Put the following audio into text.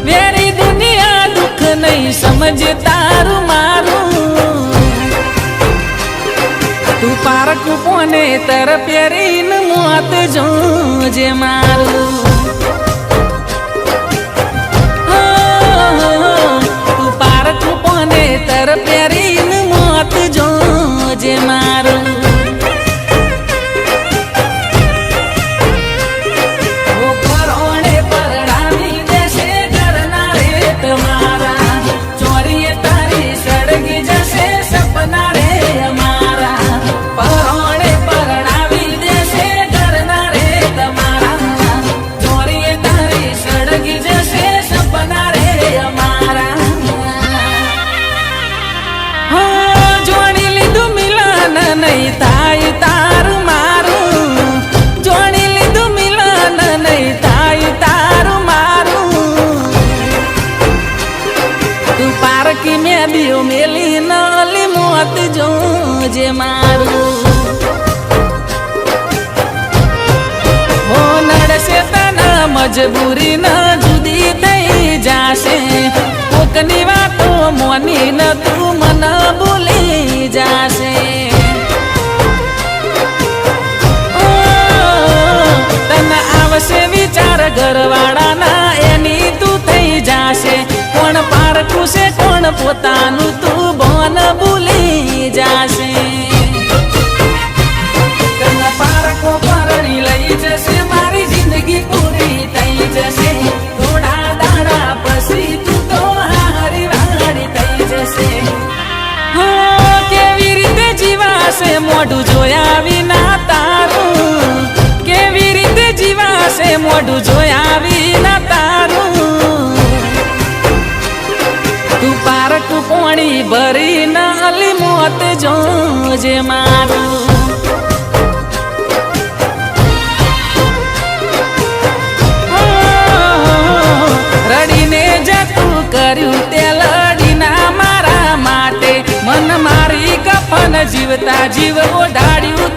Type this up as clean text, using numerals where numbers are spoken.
very દુનિયા દુઃખ નહીં સમજે તારું મારું તું પારકું કોને તર પહેરીને મોત જોજે મારું તું પારકું કોને તર પહેરીને મોત જોજે મારું નહીં થાય તારું મારું જોડી લીધું મિલન નહીં થાય તારું મારું તું પારકી મેદીઓ મેલી નલી મોત જોજે મારું હો નડશે તને મજબૂરી ન જુદી થઈ જાશે કોકની વાતો મોની ન તું મન ભૂલી જાશે આવશે વિચાર ઘરવાળાના એની તું થઈ જાશે કોણ પારખું છે કોણ પોતાનું તું બોન ભૂલી જાશે તને પારખો પરણી લઈ જશે મારી જિંદગી પૂરી થઈ જશે થોડા દાડા પછી તું તો હારી વાળી થઈ જશે કેવી રીતે જીવાશે મોઢું જોયા વિના તારું કેવી રીતે જીવાશે મોઢું જોયા વિના તારું તું પારકું પોણી ભરી નાલી મોત જોજે મારું રડીને જતું કર્યું તે લડીના મારા માટે મન મારી કફન જીવતા જીવ ઓઢાડ્યું